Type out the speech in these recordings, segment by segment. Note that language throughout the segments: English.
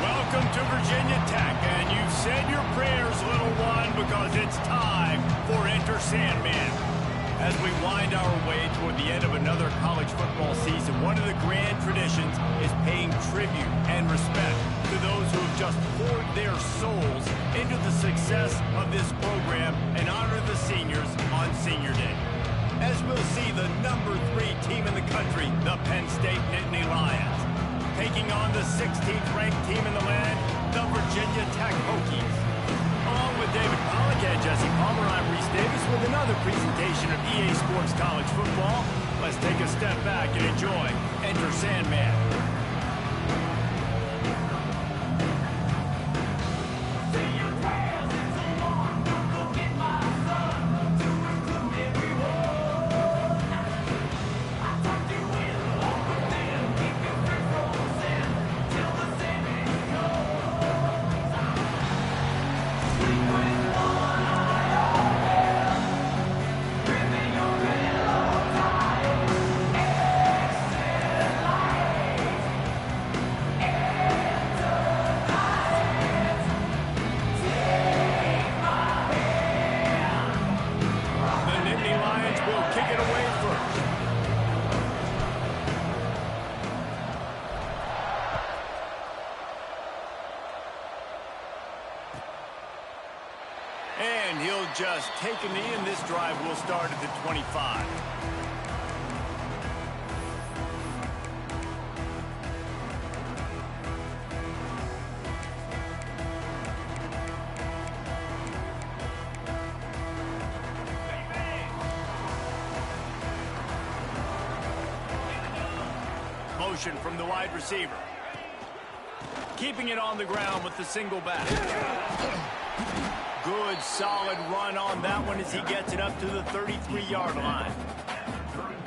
Welcome to Virginia Tech, and you've said your prayers, little one, because it's time for Enter Sandman. As we wind our way toward the end of another college football season, one of the grand traditions is paying tribute and respect to those who have just poured their souls into the success of this program and honor the seniors on Senior Day. As we'll see the number 3 team in the country, the Penn State Nittany Lions, taking on the 16th ranked team in the land, the Virginia Tech Hokies. Along with David Pollack and Jesse Palmer, I'm Reese Davis with another presentation of EA Sports College Football. Let's take a step back and enjoy Enter Sandman. And he'll just take a knee, and this drive will start at the 25. Motion from the wide receiver. Keeping it on the ground with the single back. Good, solid run on that one as he gets it up to the 33-yard line.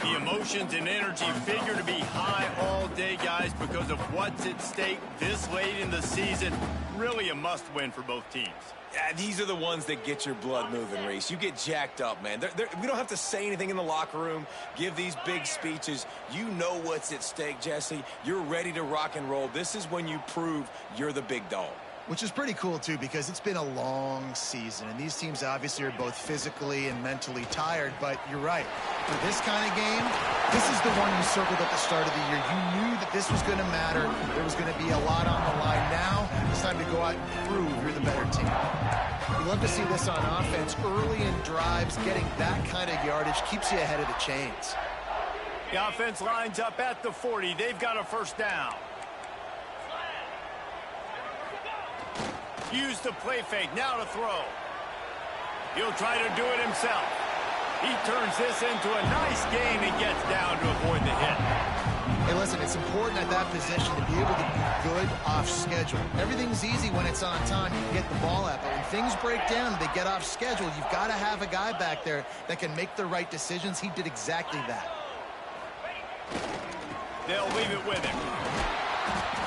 The emotions and energy figure to be high all day, guys, because of what's at stake this late in the season. Really a must-win for both teams. Yeah, these are the ones that get your blood moving, Reese. You get jacked up, man. We don't have to say anything in the locker room, give these big speeches. You know what's at stake, Jesse. You're ready to rock and roll. This is when you prove you're the big dog. Which is pretty cool, too, because it's been a long season, and these teams obviously are both physically and mentally tired, but you're right. For this kind of game, this is the one you circled at the start of the year. You knew that this was going to matter. There was going to be a lot on the line. Now, it's time to go out and prove you're the better team. We love to see this on offense. Early in drives, getting that kind of yardage keeps you ahead of the chains. The offense lines up at the 40. They've got a first down. Use the play fake, now to throw. He'll try to do it himself. He turns this into a nice gain and gets down to avoid the hit. Hey, listen, it's important at that position to be able to be good off schedule. Everything's easy when it's on time. You can get the ball out, but when things break down, they get off schedule. You've got to have a guy back there that can make the right decisions. He did exactly that. They'll leave it with him.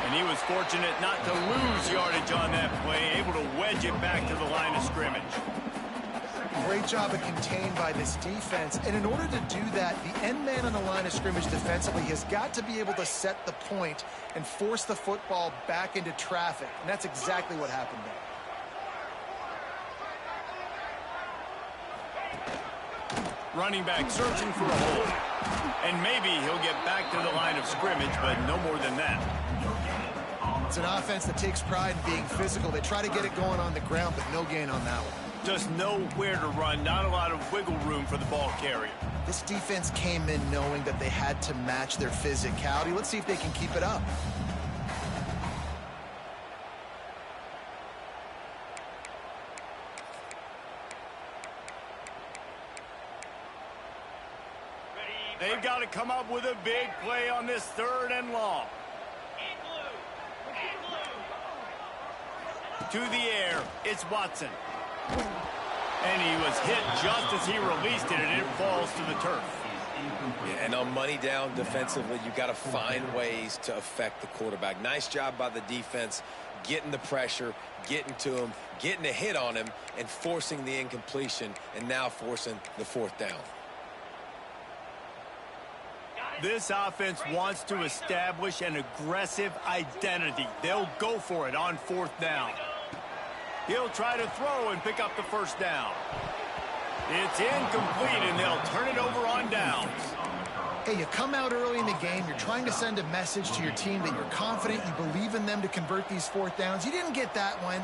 And he was fortunate not to lose yardage on that play, able to wedge it back to the line of scrimmage. Great job of contained by this defense. And in order to do that, the end man on the line of scrimmage defensively has got to be able to set the point and force the football back into traffic. And that's exactly what happened there. Running back searching for a hole. And maybe he'll get back to the line of scrimmage, but no more than that. It's an offense that takes pride in being physical. They try to get it going on the ground, but no gain on that one. Just know where to run. Not a lot of wiggle room for the ball carrier. This defense came in knowing that they had to match their physicality. Let's see if they can keep it up. They've got to come up with a big play on this 3rd and long. To the air, it's Watson. And he was hit just as he released it, and it falls to the turf. Yeah, and on money down defensively, you got to find ways to affect the quarterback. Nice job by the defense, getting the pressure, getting to him, getting a hit on him, and forcing the incompletion, and now forcing the 4th down. This offense wants to establish an aggressive identity. They'll go for it on 4th down. He'll try to throw and pick up the 1st down. It's incomplete, and they'll turn it over on downs. Hey, you come out early in the game, you're trying to send a message to your team that you're confident, you believe in them to convert these 4th downs. You didn't get that one,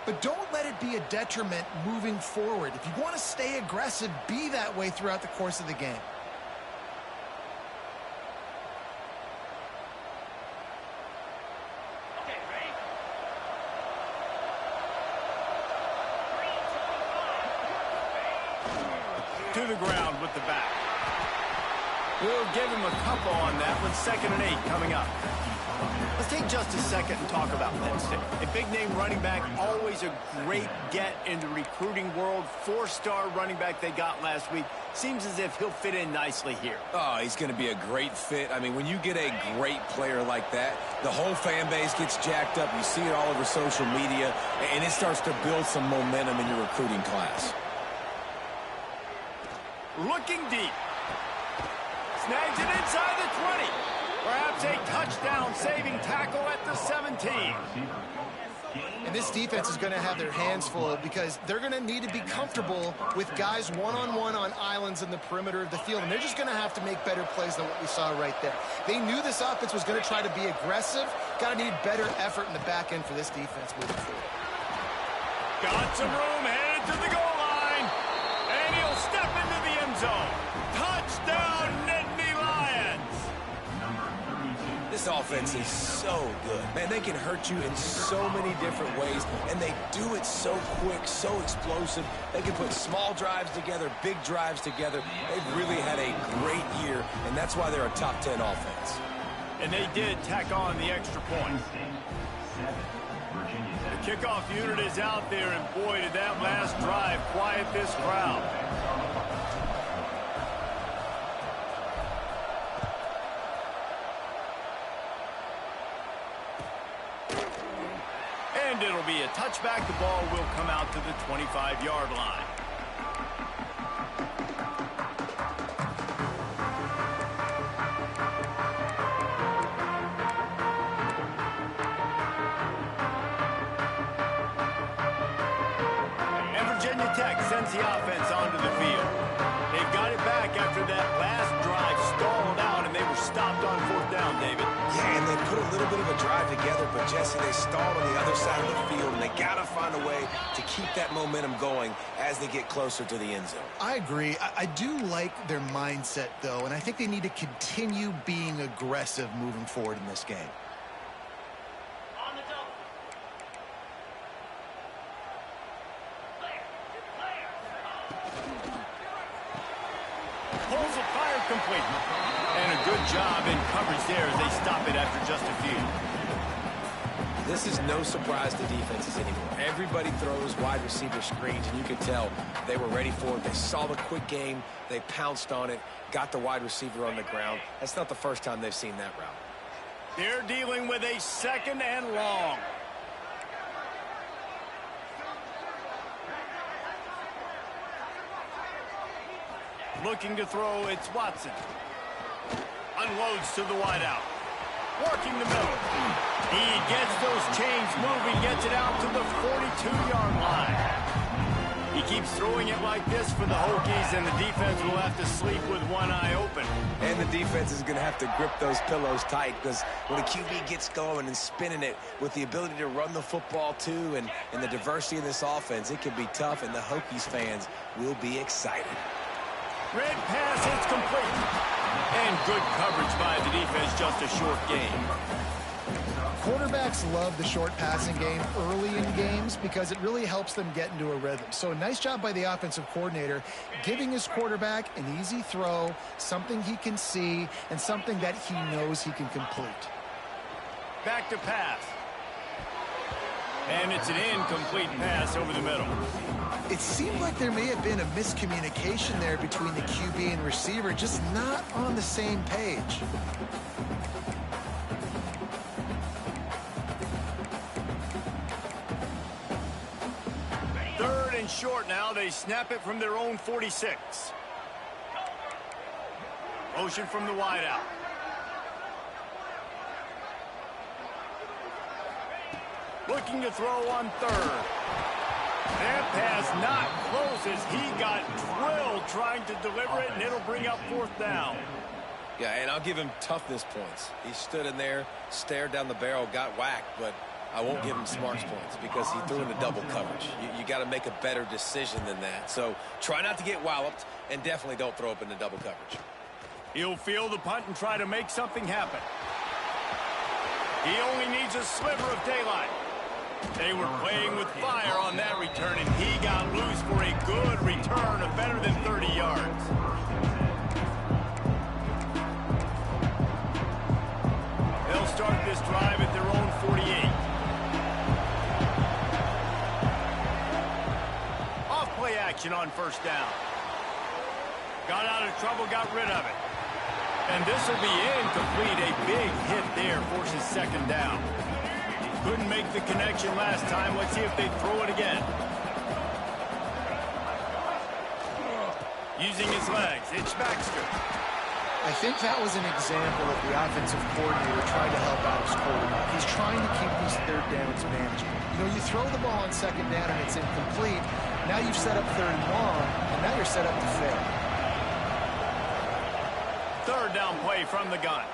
but don't let it be a detriment moving forward. If you want to stay aggressive, be that way throughout the course of the game. To the ground with the back. We'll give him a couple on that with 2nd and 8 coming up. Let's take just a second and talk about Penn State. A big-name running back, always a great get in the recruiting world. 4-star running back they got last week. Seems as if he'll fit in nicely here. Oh, he's going to be a great fit. I mean, when you get a great player like that, the whole fan base gets jacked up. You see it all over social media, and it starts to build some momentum in your recruiting class. Looking deep. Snags it inside the 20. Perhaps a touchdown-saving tackle at the 17. And this defense is going to have their hands full because they're going to need to be comfortable with guys one-on-one on islands in the perimeter of the field. And they're just going to have to make better plays than what we saw right there. They knew this offense was going to try to be aggressive. Got to need better effort in the back end for this defense moving forward. Got some room, headed to the goal line. And he'll step into the end zone. Touchdown, Nittany Lions. This offense is so good. Man, they can hurt you in so many different ways, and they do it so quick, so explosive. They can put small drives together, big drives together. They've really had a great year, and that's why they're a top 10 offense. And they did tack on the extra point. The kickoff unit is out there, and boy, did that last drive quiet this crowd. And it'll be a touchback. The ball will come out to the 25-yard line. And Virginia Tech sends the offense onto the field. They've got it back after that last drive stalled out, and they were stopped on 4th down, David. Yeah, and they put a little bit of a drive together, but Jesse, they stalled on the other side of the field, and they got to find a way to keep that momentum going as they get closer to the end zone. I agree. I do like their mindset, though, and I think they need to continue being aggressive moving forward in this game. Pulls it, fired complete. And a good job in coverage there as they stop it after just a few. This is no surprise to defenses anymore. Everybody throws wide receiver screens, and you could tell they were ready for it. They saw the quick game. They pounced on it, got the wide receiver on the ground. That's not the first time they've seen that route. They're dealing with a 2nd and long. Looking to throw, it's Watson. Unloads to the wideout. Working the middle. He gets those chains moving, gets it out to the 42-yard line. He keeps throwing it like this for the Hokies, and the defense will have to sleep with one eye open. And the defense is going to have to grip those pillows tight, because when a QB gets going and spinning it with the ability to run the football too, and the diversity of this offense, it can be tough, and the Hokies fans will be excited. Red pass, it's complete. And good coverage by the defense, just a short game. Quarterbacks love the short passing game early in games because it really helps them get into a rhythm. So a nice job by the offensive coordinator giving his quarterback an easy throw, something he can see, and something that he knows he can complete. Back to pass. And it's an incomplete pass over the middle. It seemed like there may have been a miscommunication there between the QB and receiver, just not on the same page. Third and short now. They snap it from their own 46. Motion from the wideout. Looking to throw on third. That pass not close as he got drilled trying to deliver it, and it'll bring up fourth down. Yeah, and I'll give him toughness points. He stood in there, stared down the barrel, got whacked, but I won't give him smarts points because he threw into double coverage. You got to make a better decision than that. So try not to get walloped, and definitely don't throw up into double coverage. He'll field the punt and try to make something happen. He only needs a sliver of daylight. They were playing with fire on that return, and he got loose for a good return of better than 30 yards. They'll start this drive at their own 48. Off-play action on first down. Got out of trouble, got rid of it. And this will be incomplete. A big hit there forces second down. Couldn't make the connection last time. Let's see if they throw it again. Using his legs, it's Baxter. I think that was an example of the offensive coordinator trying to help out his quarterback. He's trying to keep these third downs manageable. You know, you throw the ball on second down and it's incomplete. Now you've set up third and long, and now you're set up to fail. Third down play from the gun.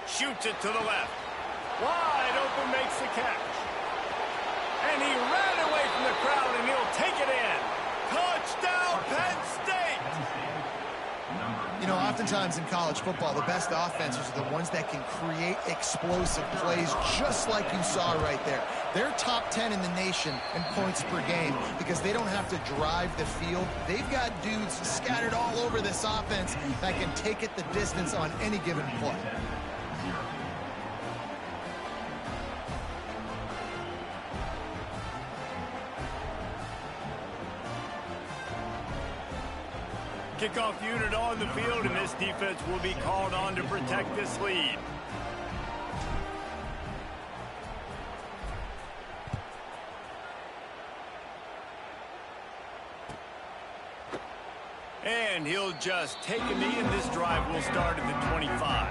Shoots it to the left. Wide open, makes the catch. And he ran away from the crowd, and he'll take it in. Touchdown, Penn State! You know, oftentimes in college football, the best offenses are the ones that can create explosive plays just like you saw right there. They're top 10 in the nation in points per game because they don't have to drive the field. They've got dudes scattered all over this offense that can take it the distance on any given play. Kickoff unit on the field, and this defense will be called on to protect this lead. And he'll just take a knee, and this drive will start at the 25.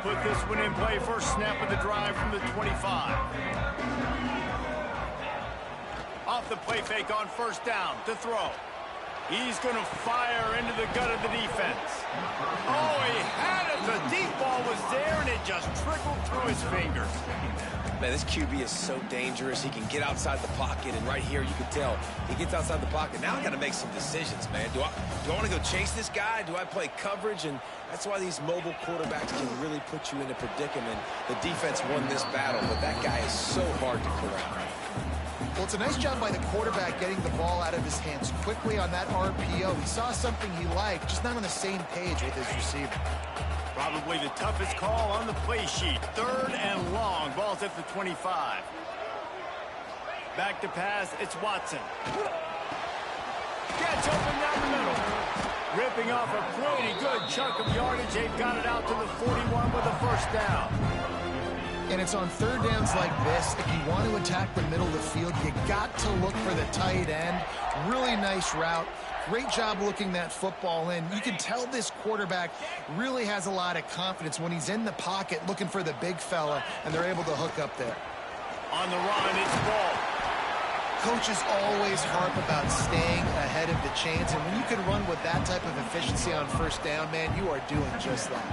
Put this one in play, first snap of the drive from the 25. Off the play fake on first down to throw. He's going to fire into the gut of the defense. Oh, he had it. The deep ball was there, and it just trickled through his fingers. Man, this QB is so dangerous. He can get outside the pocket, and right here you can tell he gets outside the pocket. Now I got to make some decisions, man. Do I want to go chase this guy? Do I play coverage? And that's why these mobile quarterbacks can really put you in a predicament. The defense won this battle, but that guy is so hard to corral. Well, it's a nice job by the quarterback getting the ball out of his hands quickly on that RPO. He saw something he liked, just not on the same page with his receiver. Probably the toughest call on the play sheet. Third and long. Ball's at the 25. Back to pass. It's Watson. Gets open down the middle. Ripping off a pretty good chunk of yardage. They've got it out to the 41 with a first down. And it's on third downs like this. If you want to attack the middle of the field, you got to look for the tight end. Really nice route. Great job looking that football in. You can tell this quarterback really has a lot of confidence when he's in the pocket looking for the big fella, and they're able to hook up there. On the run, it's ball. Coaches always harp about staying ahead of the chains, and when you can run with that type of efficiency on first down, man, you are doing just that.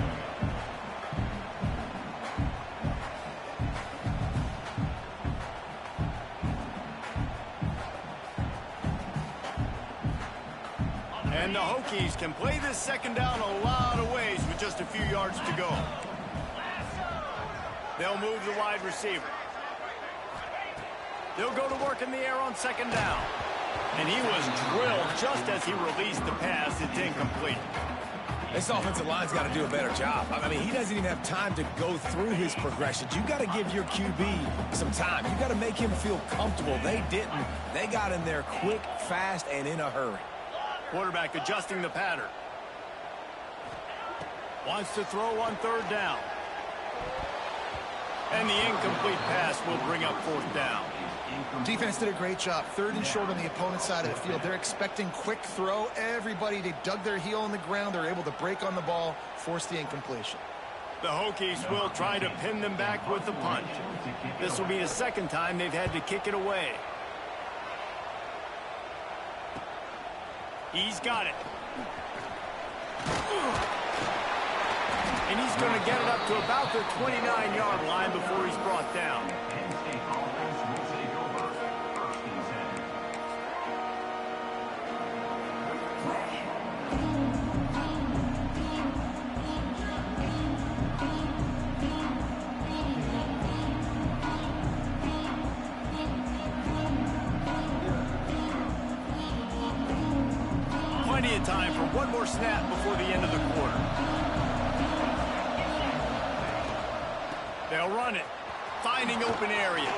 And the Hokies can play this second down a lot of ways with just a few yards to go. They'll move the wide receiver. They'll go to work in the air on second down. And he was drilled just as he released the pass. It's incomplete. This offensive line's got to do a better job. I mean, he doesn't even have time to go through his progressions. You got to give your QB some time. You got to make him feel comfortable. They didn't. They got in there quick, fast, and in a hurry. Quarterback adjusting the pattern. Wants to throw on third down. And the incomplete pass will bring up fourth down. Defense did a great job. Third and short on the opponent's side of the field. They're expecting quick throw. Everybody, they dug their heel on the ground. They're able to break on the ball, force the incompletion. The Hokies will try to pin them back with the punt. This will be the second time they've had to kick it away. He's got it. And he's going to get it up to about the 29-yard line before he's brought down. 'Plenty of time for one more snap before the end of the quarter. They'll run it, finding open areas,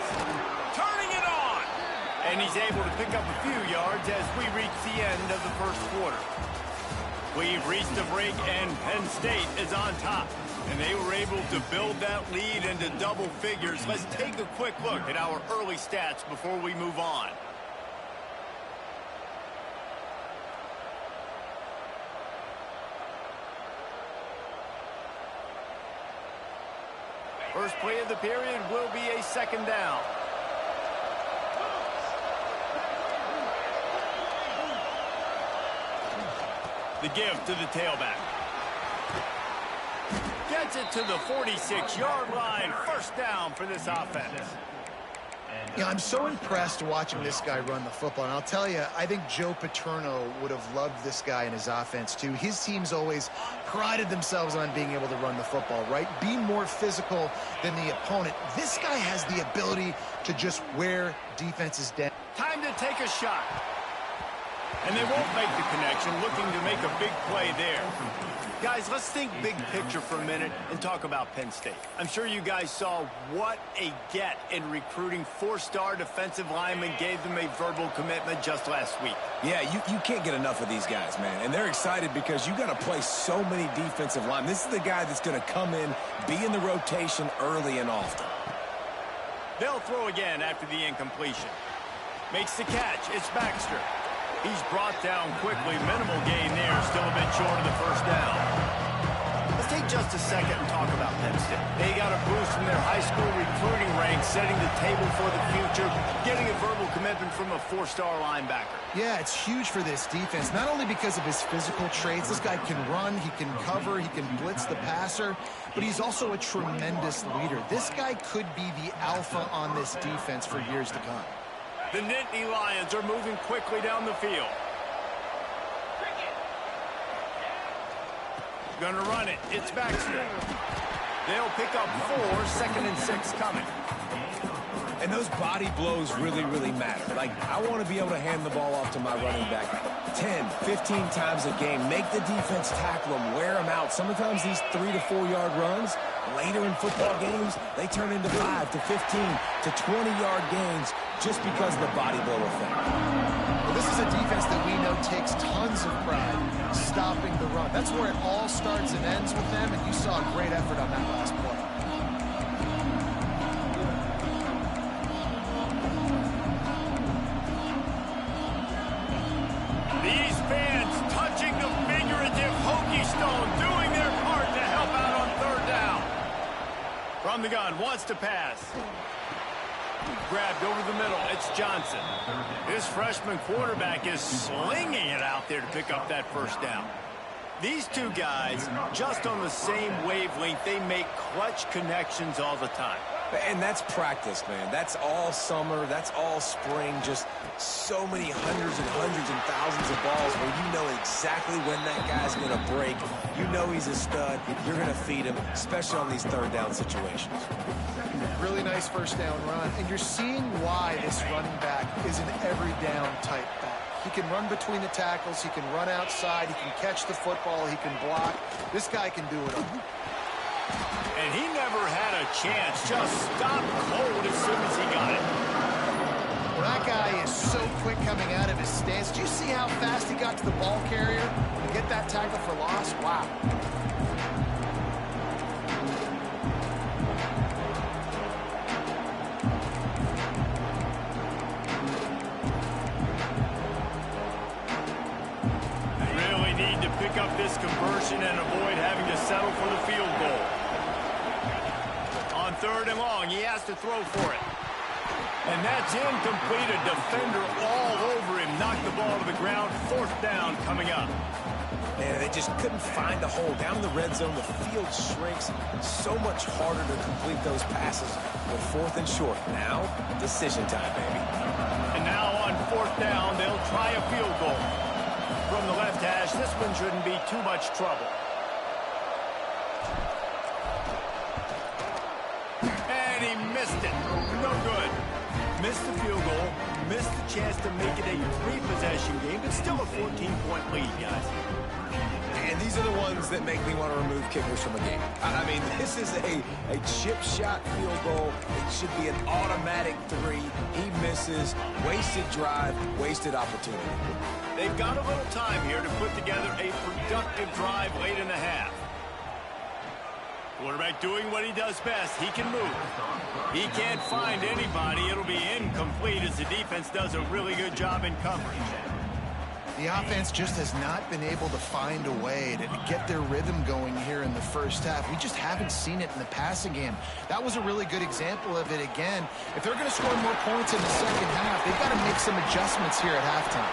turning it on, and he's able to pick up a few yards as we reach the end of the first quarter. We've reached the break, and Penn State is on top, and they were able to build that lead into double figures. Let's take a quick look at our early stats before we move on. First play of the period will be a second down. The give to the tailback. Gets it to the 46-yard line. First down for this offense. Yeah, I'm so impressed watching this guy run the football. And I'll tell you, I think Joe Paterno would have loved this guy in his offense, too. His teams always prided themselves on being able to run the football, right? Being more physical than the opponent. This guy has the ability to just wear defenses down. Time to take a shot. And they won't make the connection, looking to make a big play there. Guys, let's think big picture for a minute and talk about Penn State. I'm sure you guys saw what a get in recruiting. Four-star defensive linemen gave them a verbal commitment just last week. Yeah, you can't get enough of these guys, man. And they're excited because you got to play so many defensive linemen. This is the guy that's going to come in, be in the rotation early and often. They'll throw again after the incompletion. Makes the catch. It's Baxter. He's brought down quickly. Minimal gain there. Still a bit short of the first down. Let's take just a second and talk about Penn State. They got a boost from their high school recruiting ranks, setting the table for the future, getting a verbal commitment from a four-star linebacker. Yeah, it's huge for this defense, not only because of his physical traits. This guy can run, he can cover, he can blitz the passer, but he's also a tremendous leader. This guy could be the alpha on this defense for years to come. The Nittany Lions are moving quickly down the field. Gonna run it. It's Baxter. They'll pick up 4, 2nd and 6 coming. And those body blows really, really matter. Like, I want to be able to hand the ball off to my running back 10, 15 times a game. Make the defense tackle them, wear them out. Sometimes these 3 to 4 yard runs, later in football games, they turn into 5 to 15 to 20-yard gains just because of the body blow effect. Well, this is a defense that we know takes tons of pride stopping the run. That's where it all starts and ends with them, and you saw a great effort on that last play. These fans touching the figurative Hokie stone, doing their part to help out on third down. From the gun, wants to pass. Grabbed over the middle, it's Johnson. This freshman quarterback is slinging it out there to pick up that first down. These two guys, just on the same wavelength, they make clutch connections all the time. And that's practice, man. That's all summer. That's all spring. Just so many hundreds and thousands of balls where you know exactly when that guy's going to break. You know he's a stud. You're going to feed him, especially on these third down situations. Really nice first down run. And you're seeing why this running back is an every down type back. He can run between the tackles. He can run outside. He can catch the football. He can block. This guy can do it all. And he never had a chance. Just stopped cold as soon as he got it. Well, that guy is so quick coming out of his stance. Do you see how fast he got to the ball carrier to get that tackle for loss? Wow. third and long. He has to throw for it. And that's incomplete. A defender all over him. Knocked the ball to the ground. Fourth down coming up. And they just couldn't find the hole. Down in the red zone, the field shrinks. So much harder to complete those passes with fourth and short. Now, decision time, baby. And now on fourth down, they'll try a field goal. From the left hash, this one shouldn't be too much trouble. And he missed it. No good. Missed the field goal. Missed the chance to make it a three-possession game, but still a 14-point lead, guys. And these are the ones that make me want to remove kickers from a game. I mean, this is a chip shot field goal. It should be an automatic three. He misses. Wasted drive, wasted opportunity. They've got a little time here to put together a productive drive late in the half. Quarterback doing what he does best. He can move. He can't find anybody. It'll be incomplete as the defense does a really good job in coverage. The offense just has not been able to find a way to get their rhythm going here in the first half. We just haven't seen it in the passing game. That was a really good example of it again. If they're going to score more points in the second half, they've got to make some adjustments here at halftime.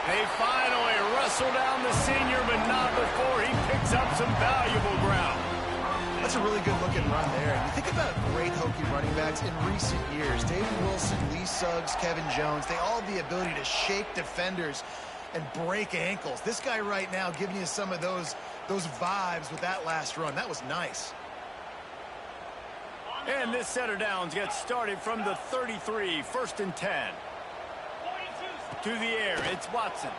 They finally wrestle down the senior, but not before he picks up some valuable ground. That's a really good-looking run there. And you think about great Hokie running backs in recent years. David Wilson, Lee Suggs, Kevin Jones, they all have the ability to shake defenders and break ankles. This guy right now giving you some of those vibes with that last run. That was nice. And this set of downs gets started from the 33, first and 10. To the air, it's Watson.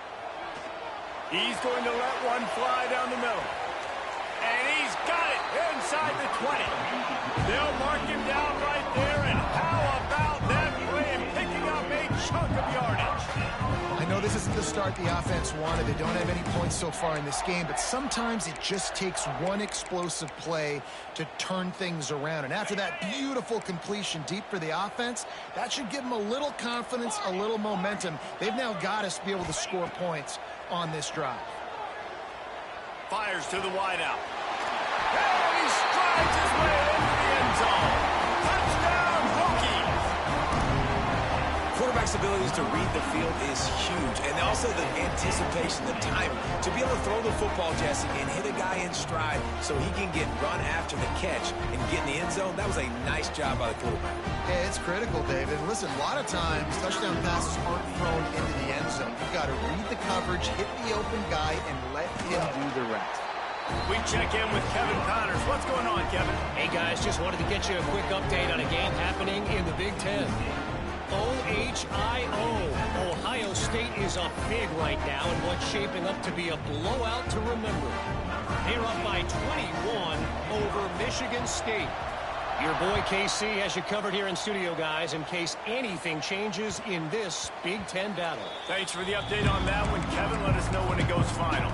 He's going to let one fly down the middle. And he's got it inside the 20. They'll mark him down right there, and how about that play and picking up a chunk of yardage? I know this isn't the start the offense wanted. They don't have any points so far in this game, but sometimes it just takes one explosive play to turn things around. And after that beautiful completion deep for the offense, that should give them a little confidence, a little momentum. They've now got us to be able to score points on this drive. Fires to the wideout. And he strides his way into the end zone. Touchdown, Hokies! Quarterback's abilities to read the field is huge. And also the anticipation, the timing. To be able to throw the football, Jesse, and hit a guy in stride so he can get run after the catch and get in the end zone, that was a nice job by the quarterback. Yeah, it's critical, David. Listen, a lot of times touchdown passes aren't thrown into the end zone. You've got to read the coverage, hit the open guy, and let him do the rest. We check in with Kevin Connors. What's going on, Kevin? Hey, guys, just wanted to get you a quick update on a game happening in the Big Ten. OHIO. Ohio State is up big right now in what's shaping up to be a blowout to remember. They're up by 21 over Michigan State. Your boy KC has you covered here in studio, guys, in case anything changes in this Big Ten battle. Thanks for the update on that one, Kevin. Let us know when it goes final.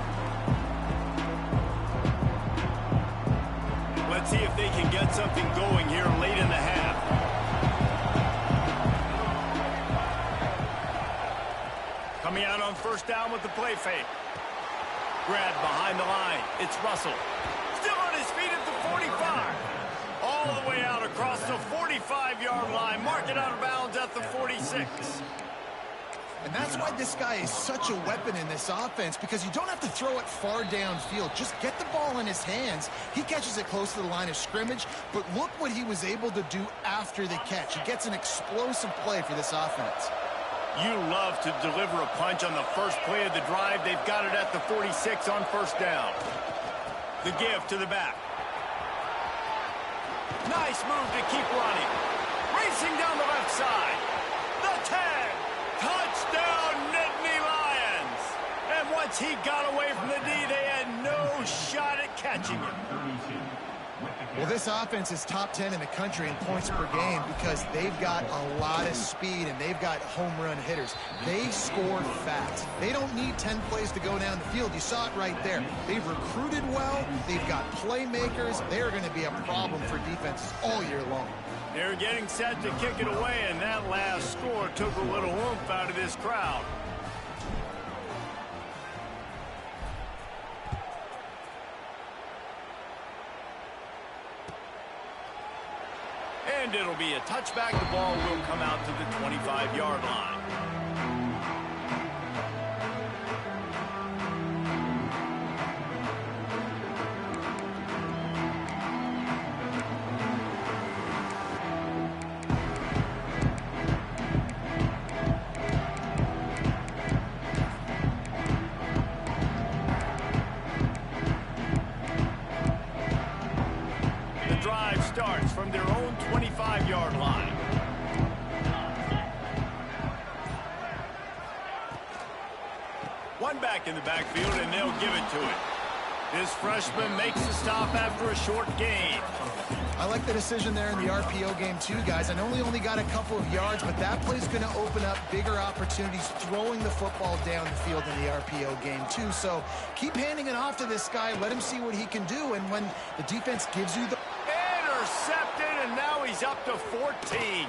Let's see if they can get something going here late in the half. Coming out on first down with the play fake. Grab behind the line. It's Russell. Still on his feet at the 45. All the way out across the 45-yard line. Mark it out of bounds at the 46. And that's why this guy is such a weapon in this offense, because you don't have to throw it far downfield. Just get the ball in his hands. He catches it close to the line of scrimmage, but look what he was able to do after the catch. He gets an explosive play for this offense. You love to deliver a punch on the first play of the drive. They've got it at the 46 on first down. The give to the back. Nice move to keep running. Racing down the left side. The tag. Touchdown, Nittany Lions. And once he got away from the D, they had no shot at catching him. Well, this offense is top 10 in the country in points per game because they've got a lot of speed and they've got home run hitters. They score fast. They don't need 10 plays to go down the field. You saw it right there. They've recruited well. They've got playmakers. They're going to be a problem for defenses all year long. They're getting set to kick it away, and that last score took a little oomph out of this crowd. And it'll be a touchback. The ball will come out to the 25-yard line. Starts from their own 25-yard line. One back in the backfield, and they'll give it to it. This freshman makes the stop after a short gain. I like the decision there in the RPO game too, guys. I know he only got a couple of yards, but that play's going to open up bigger opportunities throwing the football down the field in the RPO game too. So keep handing it off to this guy. Let him see what he can do. And when the defense gives you the... Intercepted, and now he's up to 14.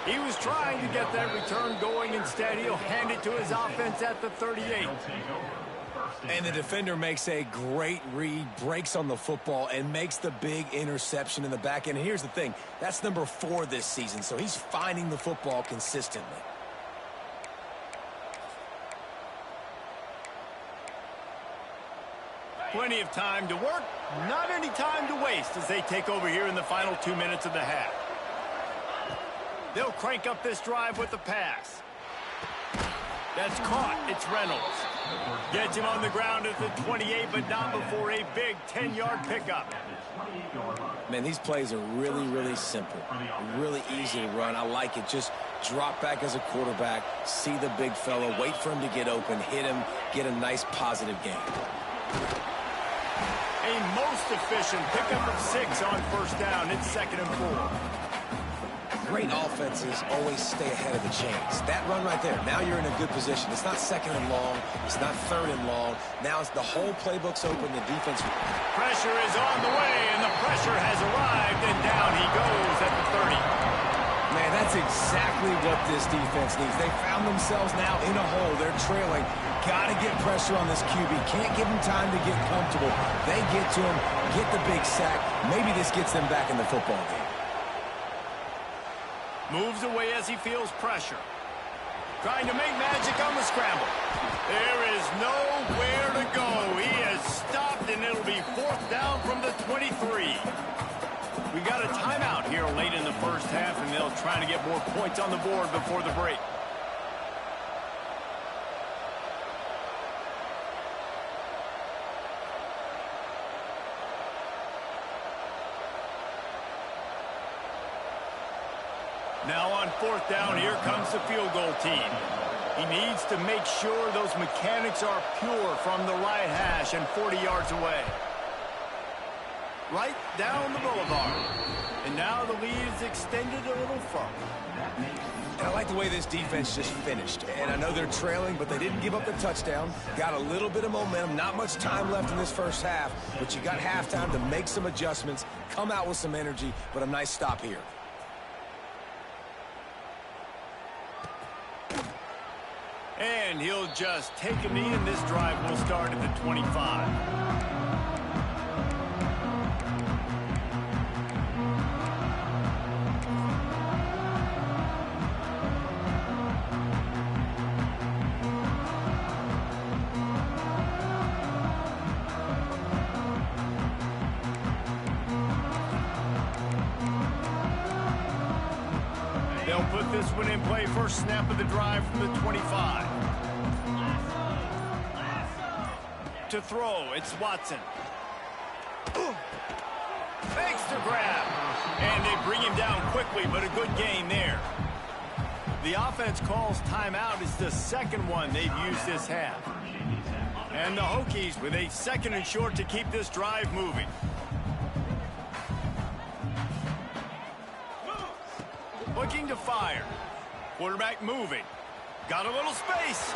He was trying to get that return going. Instead, he'll hand it to his offense at the 38. And the defender makes a great read, breaks on the football, and makes the big interception in the back end. And here's the thing, that's number 4 this season, so he's finding the football consistently. Plenty of time to work, not any time to waste as they take over here in the final 2 minutes of the half. They'll crank up this drive with the pass. That's caught. It's Reynolds. Gets him on the ground at the 28, but not before a big 10-yard pickup. Man, these plays are really, really simple. Really easy to run. I like it. Just drop back as a quarterback, see the big fella, wait for him to get open, hit him, get a nice positive gain. A most efficient pickup of 6 on first down. It's 2nd and 4. Great offenses always stay ahead of the chains. That run right there, now you're in a good position. It's not 2nd and long. It's not 3rd and long. Now it's the whole playbook's open. The defense... Pressure is on the way, and the pressure has arrived, and down he goes at the 30. Man, that's exactly what this defense needs. They found themselves now in a hole. They're trailing. Got to get pressure on this QB. Can't give him time to get comfortable. They get to him, get the big sack. Maybe this gets them back in the football game. Moves away as he feels pressure. Trying to make magic on the scramble. There is nowhere to go. He has stopped, and it'll be 4th down from the 23. We got a timeout here late in the first half, and they'll try to get more points on the board before the break. Now on 4th down, here comes the field goal team. He needs to make sure those mechanics are pure from the right hash and 40 yards away. Right down the boulevard. And now the lead is extended a little further. And I like the way this defense just finished. And I know they're trailing, but they didn't give up the touchdown. Got a little bit of momentum. Not much time left in this first half, but you got halftime to make some adjustments, come out with some energy, but a nice stop here. And he'll just take a knee, and this drive will start at the 25. They'll put this one in play. First snap of the drive from the 25. To throw, it's Watson. Makes the grab. And they bring him down quickly, but a good gain there. The offense calls timeout. It's the 2nd one they've used this half. And the Hokies with a 2nd and short to keep this drive moving. Looking to fire. Quarterback moving. Got a little space.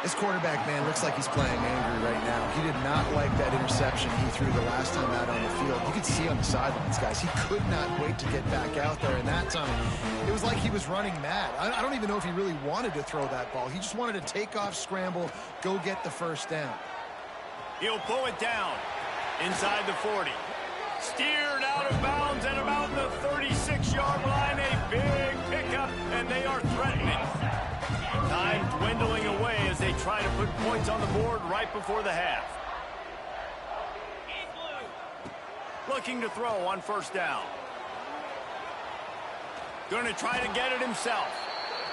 This quarterback, man, looks like he's playing angry right now. He did not like that interception he threw the last time out on the field. You could see on the sidelines, guys. He could not wait to get back out there. And that time, it was like he was running mad. I don't even know if he really wanted to throw that ball. He just wanted to take off, scramble, go get the first down. He'll pull it down inside the 40. Steered out of bounds at about the 36-yard line. A big pickup, and they are threatening. Time dwindling away as they try to put points on the board right before the half. Looking to throw on first down. Going to try to get it himself.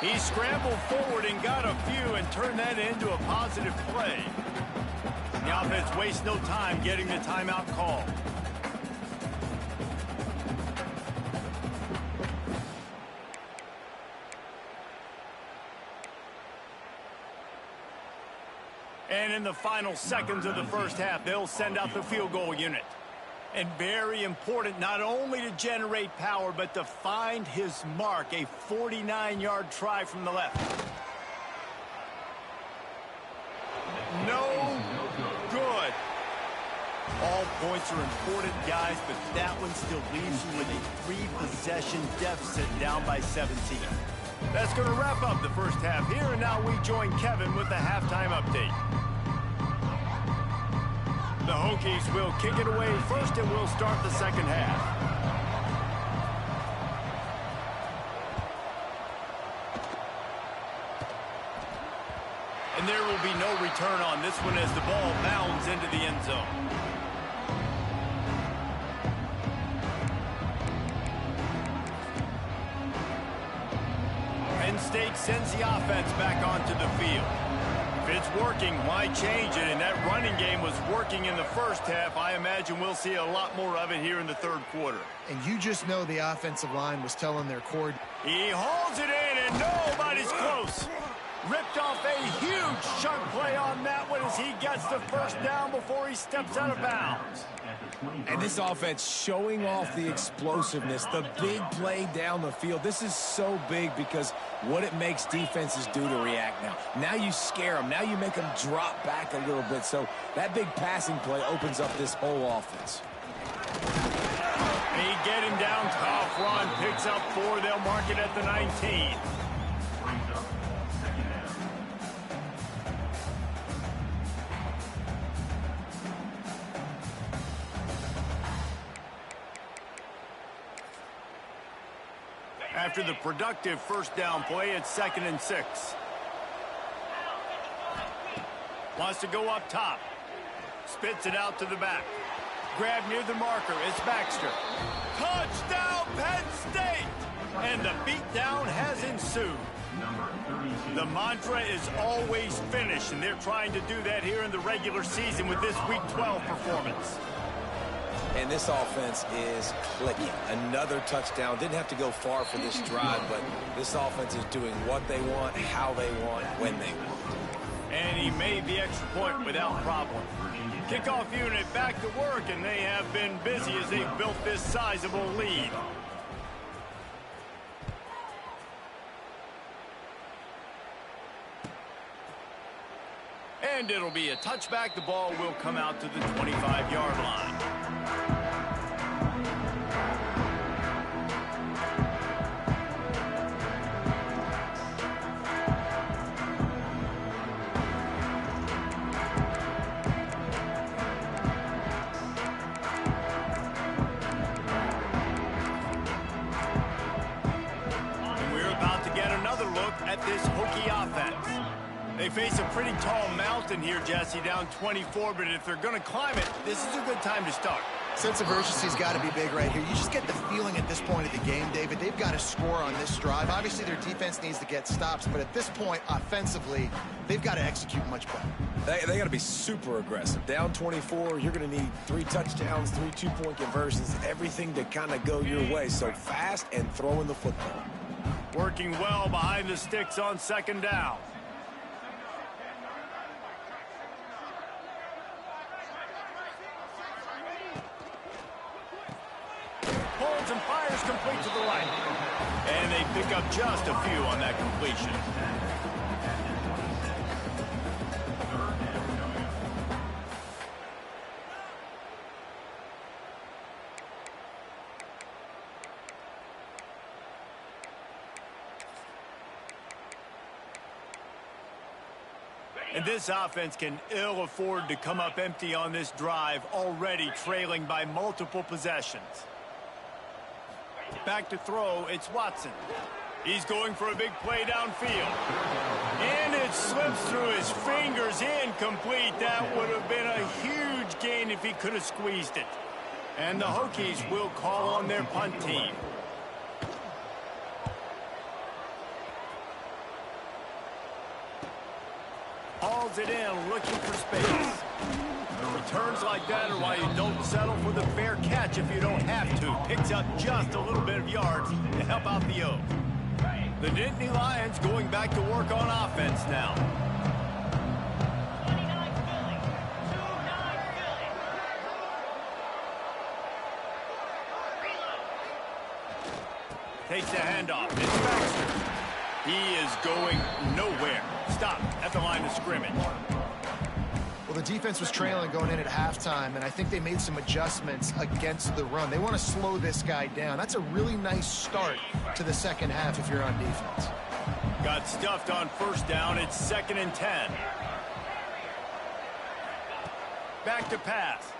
He scrambled forward and got a few and turned that into a positive play. The offense wastes no time getting the timeout call. And in the final seconds of the first half, they'll send out the field goal unit. And very important not only to generate power, but to find his mark, a 49-yard try from the left. No good. All points are important, guys, but that one still leaves you with a 3-possession deficit down by 17. That's going to wrap up the first half here, and now we join Kevin with the halftime update. The Hokies will kick it away first, and we'll start the second half. And there will be no return on this one as the ball bounds into the end zone. Penn State sends the offense back onto the field. If it's working, why change it? And that running game was working in the first half. I imagine we'll see a lot more of it here in the third quarter. And you just know the offensive line was telling their cord. He hauls it in, and nobody's close. Ripped off a huge chunk play on that one as he gets the first down before he steps out of bounds. And this offense showing off the explosiveness, the big play down the field. This is so big because what it makes defenses do to react now. Now you scare them. Now you make them drop back a little bit. So that big passing play opens up this whole offense. They get him down, tough run, picks up 4. They'll mark it at the 19. After the productive first down play, it's 2nd and 6. Wants to go up top. Spits it out to the back. Grab near the marker. It's Baxter. Touchdown, Penn State! And the beatdown has ensued. The mantra is always finish, and they're trying to do that here in the regular season with this Week 12 performance. And this offense is clicking. Another touchdown. Didn't have to go far for this drive, but this offense is doing what they want, how they want, when they want. And he made the extra point without problem. Kickoff unit back to work, and they have been busy as they've built this sizable lead. And it'll be a touchback. The ball will come out to the 25-yard line. And we're about to get another look at this Hokie offense. They face a pretty tall mountain here, Jesse, down 24, but if they're going to climb it, this is a good time to start. Sense of urgency's got to be big right here. You just get the feeling at this point of the game, David, they've got to score on this drive. Obviously, their defense needs to get stops, but at this point, offensively, they've got to execute much better. They got to be super aggressive. Down 24, you're going to need 3 touchdowns, 3 two-point conversions, everything to kind of go your way. So fast and throwing the football. Working well behind the sticks on 2nd down. Holds and fires complete to the right. And they pick up just a few on that completion. And this offense can ill afford to come up empty on this drive, already trailing by multiple possessions. Back to throw, it's Watson. He's going for a big play downfield. And it slips through his fingers, incomplete. That would have been a huge gain if he could have squeezed it. And the Hokies will call on their punt team. Hauls it in, looking for space. Returns like that are why you don't settle for the fair catch if you don't have to. Picks up just a little bit of yards to help out the O. The Nittany Lions going back to work on offense now. Takes the handoff. It's Baxter. He is going nowhere. Stop at the line of scrimmage. Well, the defense was trailing going in at halftime, and I think they made some adjustments against the run. They want to slow this guy down. That's a really nice start to the second half if you're on defense. Got stuffed on first down. It's 2nd and 10. Back to pass.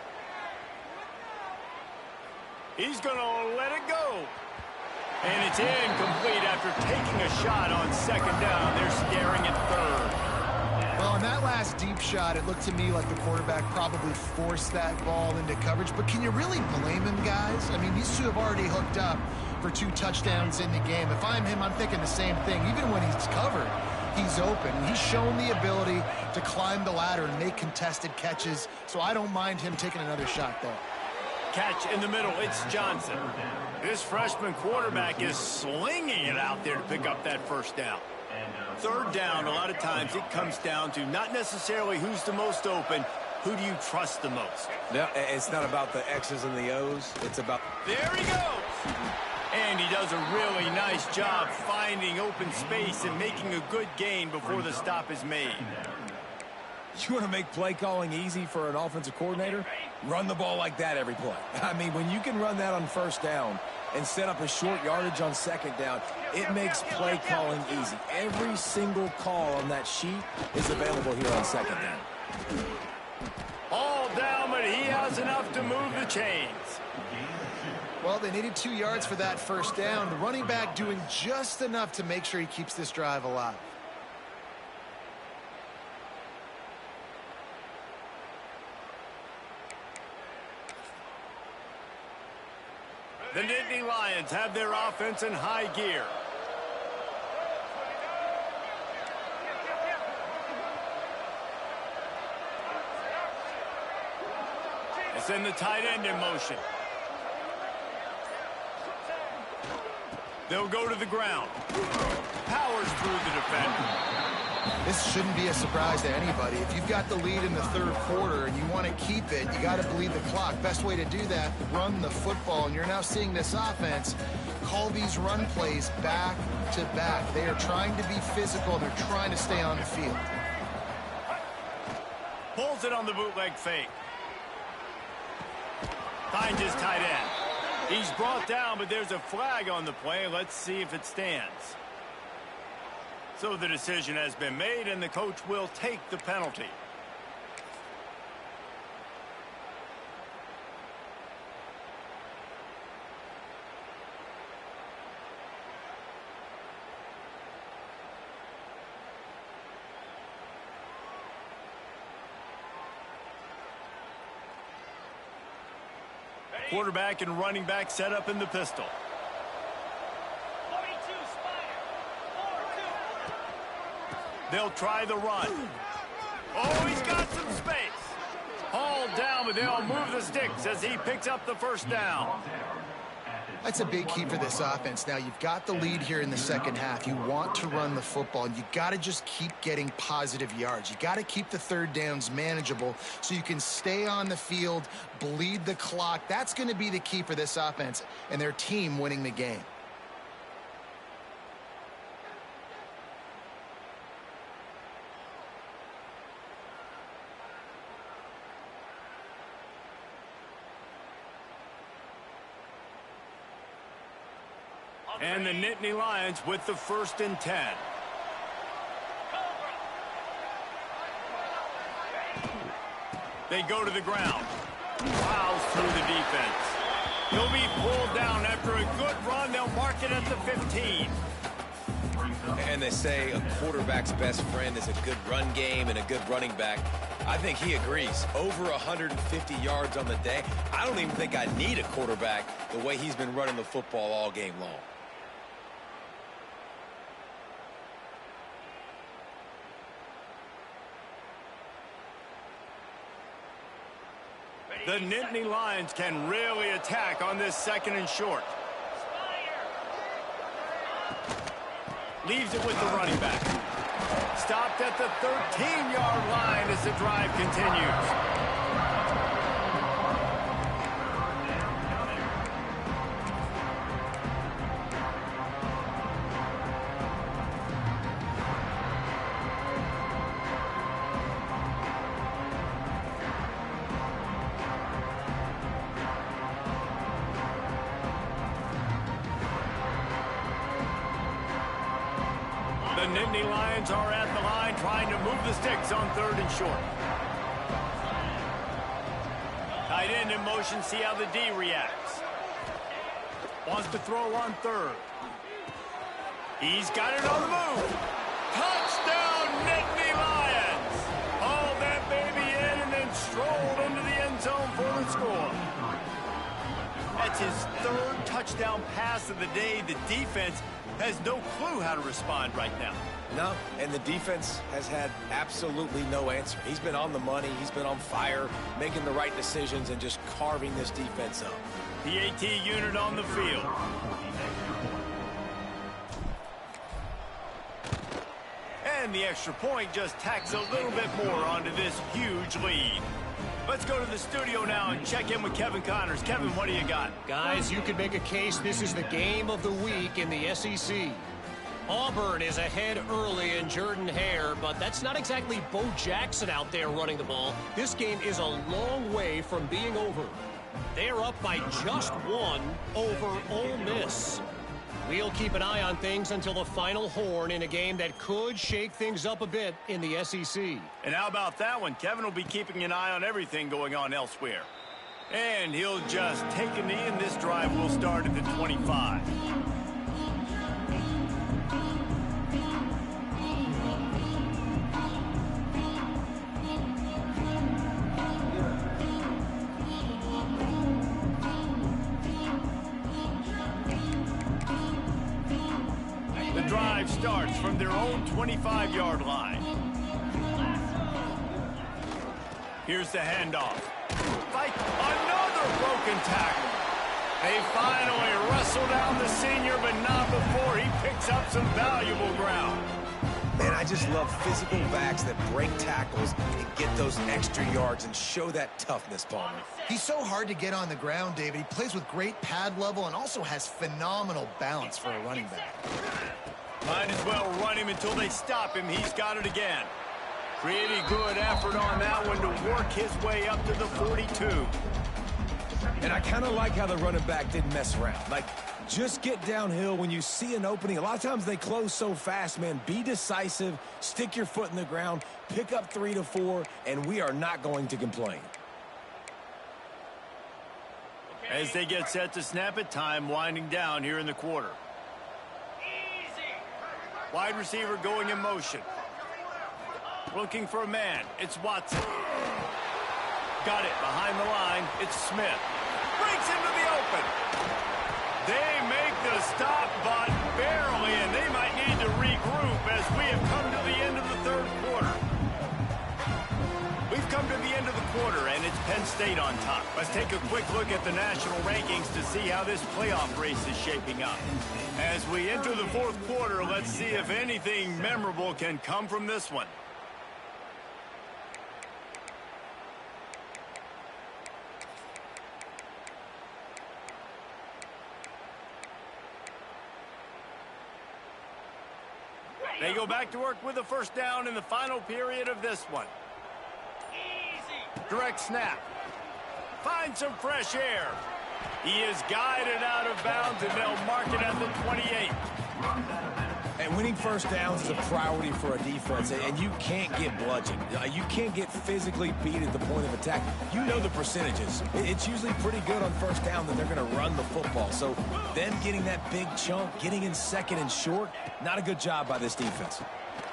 He's going to let it go. And it's incomplete after taking a shot on 2nd down. They're staring at 3rd. Well, on that last deep shot, it looked to me like the quarterback probably forced that ball into coverage. But can you really blame him, guys? I mean, these two have already hooked up for 2 touchdowns in the game. If I'm him, I'm thinking the same thing. Even when he's covered, he's open. He's shown the ability to climb the ladder and make contested catches. So I don't mind him taking another shot there. Catch in the middle. It's Johnson. This freshman quarterback is slinging it out there to pick up that first down. 3rd down, a lot of times it comes down to not necessarily who's the most open, who do you trust the most? No, it's not about the X's and the O's. It's about... There he goes! And he does a really nice job finding open space and making a good gain before the stop is made. You want to make play calling easy for an offensive coordinator? Run the ball like that every play. I mean, when you can run that on first down and set up a short yardage on 2nd down, it makes play calling easy. Every single call on that sheet is available here on 2nd down. All down, but he has enough to move the chains. Well, they needed 2 yards for that first down. The running back doing just enough to make sure he keeps this drive alive. The Nittany Lions have their offense in high gear. It's in the tight end in motion. They'll go to the ground. Powers through the defender. This shouldn't be a surprise to anybody. If you've got the lead in the 3rd quarter and you want to keep it, you got to bleed the clock. Best way to do that, run the football. And you're now seeing this offense call these run plays back to back. They are trying to be physical. They're trying to stay on the field. Pulls it on the bootleg fake. Finds his tight end. He's brought down, but there's a flag on the play. Let's see if it stands. So the decision has been made, and the coach will take the penalty. Quarterback and running back set up in the pistol. They'll try the run. Oh, he's got some space. Hauled down, but they'll move the sticks as he picks up the first down. That's a big key for this offense. Now, you've got the lead here in the second half. You want to run the football, and you got to just keep getting positive yards. You got to keep the 3rd downs manageable so you can stay on the field, bleed the clock. That's going to be the key for this offense and their team winning the game. And the Nittany Lions with the 1st and 10. They go to the ground. Plows through the defense. He'll be pulled down after a good run. They'll mark it at the 15. And they say a quarterback's best friend is a good run game and a good running back. I think he agrees. Over 150 yards on the day. I don't even think I need a quarterback the way he's been running the football all game long. The Nittany Lions can really attack on this 2nd and short. Leaves it with the running back. Stopped at the 13-yard line as the drive continues. The Nittany Lions are at the line trying to move the sticks on 3rd and short. Tight end in motion, see how the D reacts. Wants to throw on 3rd. He's got it on the move. Touchdown, Nittany Lions! Hauled that baby in and then strolled into the end zone for the score. That's his 3rd touchdown pass of the day. The defense has no clue how to respond right now. No, and the defense has had absolutely no answer. He's been on the money. He's been on fire, making the right decisions and just carving this defense up. The AT unit on the field. And the extra point just tacks a little bit more onto this huge lead. Let's go to the studio now and check in with Kevin Connors. Kevin, what do you got? Guys, you could make a case this is the game of the week in the SEC. Auburn is ahead early in Jordan-Hare, but that's not exactly Bo Jackson out there running the ball. This game is a long way from being over. They're up by just 1 over Ole Miss. We'll keep an eye on things until the final horn in a game that could shake things up a bit in the SEC. And how about that one? Kevin will be keeping an eye on everything going on elsewhere. And he'll just take a knee, and this drive will start at the 25. Starts from their own 25-yard line. Here's the handoff. Like another broken tackle. They finally wrestle down the senior, but not before he picks up some valuable ground. Man, I just love physical backs that break tackles and get those extra yards and show that toughness, Palmer. He's so hard to get on the ground, David. He plays with great pad level and also has phenomenal balance for a running back. Might as well run him until they stop him. He's got it again. Pretty good effort on that one to work his way up to the 42. And I kind of like how the running back didn't mess around. Like, just get downhill when you see an opening. A lot of times they close so fast, man. Be decisive, stick your foot in the ground, pick up 3 to 4, and we are not going to complain. As they get set to snap it, time winding down here in the quarter. Wide receiver going in motion. Looking for a man. It's Watson. Got it behind the line. It's Smith. Breaks into the open. They make the stop, but barely, and they might need to regroup as we have come to the end of the 3rd quarter. We've come to the end of the quarter, and it's Penn State on top. Let's take a quick look at the national rankings to see how this playoff race is shaping up. As we enter the 4th quarter, let's see if anything memorable can come from this one. They go back to work with a first down in the final period of this one. Direct snap. Finds some fresh air. He is guided out of bounds, and they'll mark it at the 28. And winning first downs is a priority for a defense, and you can't get bludgeoned. You can't get physically beat at the point of attack. You know the percentages. It's usually pretty good on first down that they're going to run the football. So them getting that big chunk, getting in second and short, not a good job by this defense.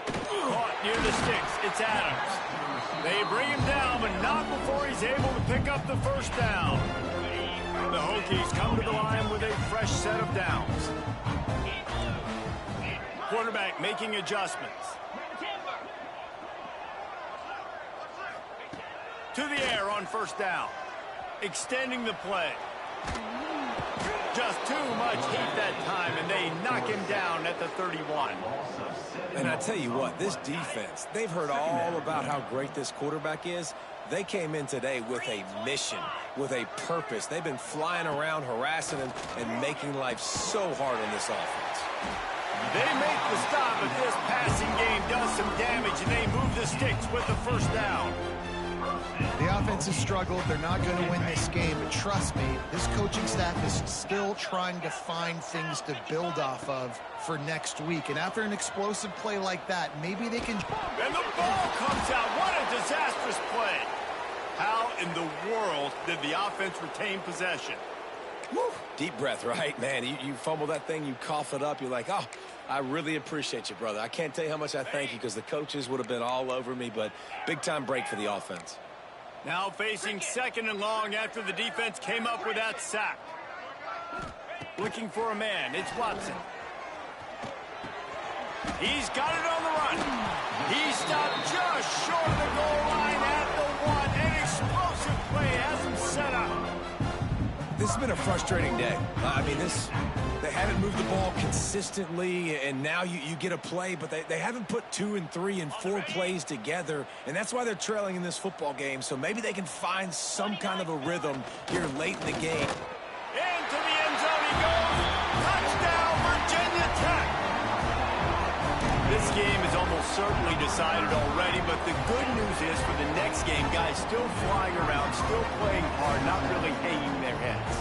Caught near the sticks. It's Adams. They bring him down, but not before he's able to pick up the first down. The Hokies come to the line with a fresh set of downs. Quarterback making adjustments. To the air on first down. Extending the play. Just too much heat that time, and they knock him down at the 31. And I tell you what, this defense, they've heard all about how great this quarterback is. They came in today with a mission, with a purpose. They've been flying around, harassing him, and making life so hard on this offense. They make the stop, but this passing game does some damage, and they move the sticks with the first down. The offense has struggled. They're not going to win this game, but trust me, this coaching staff is still trying to find things to build off of for next week. And after an explosive play like that, maybe they can... And the ball comes out. What a disastrous play. How in the world did the offense retain possession? Woo. Deep breath, right, man? You fumble that thing, you cough it up, you're like, oh, I really appreciate you, brother. I can't tell you how much I thank you because the coaches would have been all over me, but big-time break for the offense. Now facing second and long after the defense came up with that sack. Looking for a man. It's Watson. He's got it on the run. He stopped just short of the goal line at the one. An explosive play has him set up. This has been a frustrating day. I mean, they haven't moved the ball consistently, and now you get a play, but they haven't put 2 and 3 and 4 plays together, and that's why they're trailing in this football game. So maybe they can find some kind of a rhythm here late in the game. Into the end zone he goes. Touchdown, Virginia Tech. This game is almost certainly decided already, but the good news is for the next game, guys still flying around, still playing hard, not really hanging their heads.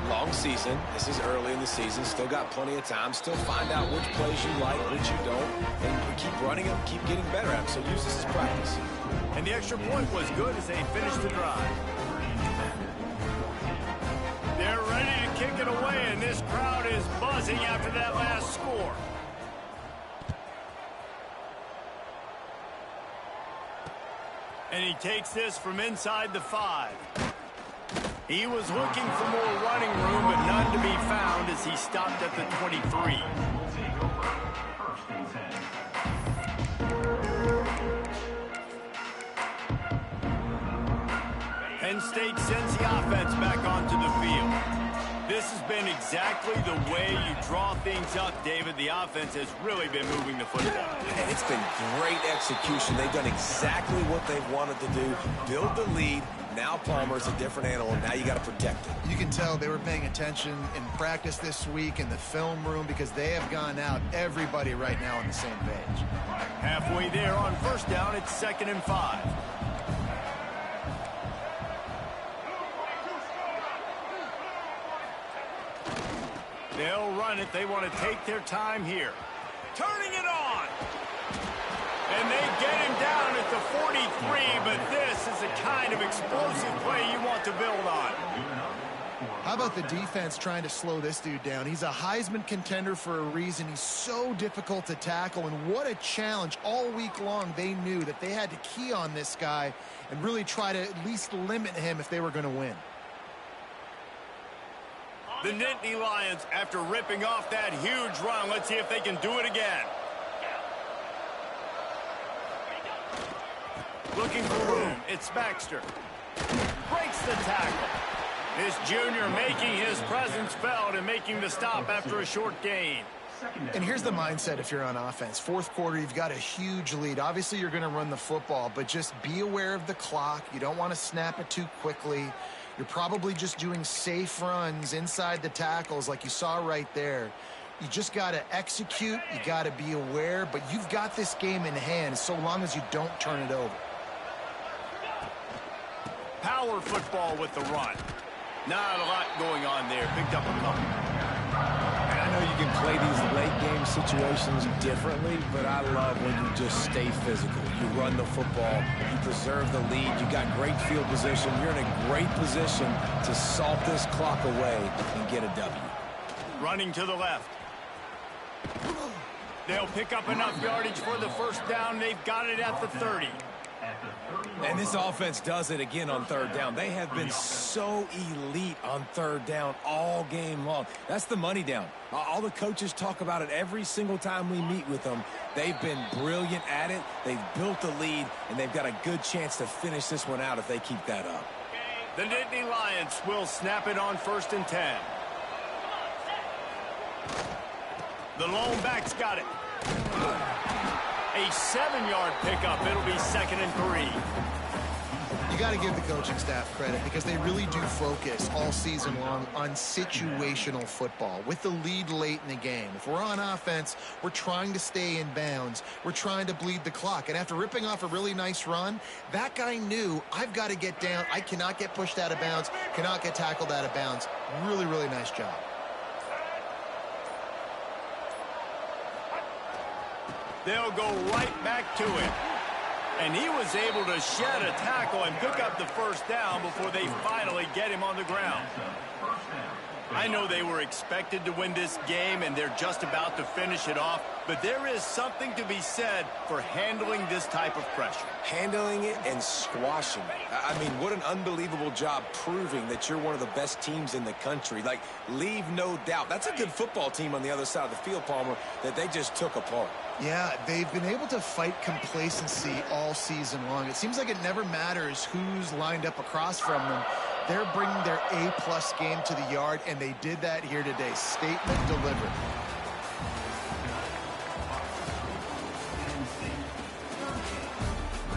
Long season. This is early in the season. Still got plenty of time. Still find out which plays you like, which you don't, and keep running them, keep getting better at them. So use this as practice. And the extra point was good as they finished the drive. They're ready to kick it away, and this crowd is buzzing after that last score. And he takes this from inside the 5. He was looking for more running room, but none to be found as he stopped at the 23. Penn State sends the offense back onto the field. This has been exactly the way you draw things up, David. The offense has really been moving the football. And it's been great execution. They've done exactly what they wanted to do. Build the lead. Now Palmer's a different animal. Now you got to protect it. You can tell they were paying attention in practice this week in the film room because they have gone out, everybody right now on the same page. Halfway there on first down, it's 2nd and 5. They'll run it. They want to take their time here. Turning it on. And they get him down at the 43, but this is the kind of explosive play you want to build on. How about the defense trying to slow this dude down? He's a Heisman contender for a reason. He's so difficult to tackle, and what a challenge. All week long, they knew that they had to key on this guy and really try to at least limit him if they were going to win. The Nittany Lions, after ripping off that huge run, let's see if they can do it again. Looking for room. It's Baxter. Breaks the tackle. This junior making his presence felt and making the stop after a short gain. And here's the mindset if you're on offense. Fourth quarter, you've got a huge lead. Obviously, you're going to run the football, but just be aware of the clock. You don't want to snap it too quickly. You're probably just doing safe runs inside the tackles like you saw right there. You just got to execute. You got to be aware, but you've got this game in hand so long as you don't turn it over. Power football with the run. Not a lot going on there. Picked up a couple. And I know you can play these late-game situations differently, but I love when you just stay physical. You run the football, you preserve the lead, you got great field position. You're in a great position to salt this clock away and get a W. Running to the left. They'll pick up enough yardage for the first down. They've got it at the 30. And this offense does it again on third down. They have been so elite on third down all game long. That's the money down. All the coaches talk about it every single time we meet with them. They've been brilliant at it. They've built the lead, and they've got a good chance to finish this one out if they keep that up. The Nittany Lions will snap it on 1st and 10. The lone back's got it. A 7-yard pickup. It'll be 2nd and 3. You got to give the coaching staff credit because they really do focus all season long on situational football with the lead late in the game. If we're on offense, we're trying to stay in bounds. We're trying to bleed the clock. And after ripping off a really nice run, that guy knew I've got to get down. I cannot get pushed out of bounds, cannot get tackled out of bounds. Really, really nice job. They'll go right back to him. And he was able to shed a tackle and pick up the first down before they finally get him on the ground. I know they were expected to win this game, and they're just about to finish it off, but there is something to be said for handling this type of pressure. Handling it and squashing it. I mean, what an unbelievable job proving that you're one of the best teams in the country. Like, leave no doubt. That's a good football team on the other side of the field, Palmer, that they just took apart. Yeah, they've been able to fight complacency all season long. It seems like it never matters who's lined up across from them. They're bringing their A-plus game to the yard, and they did that here today. Statement delivered.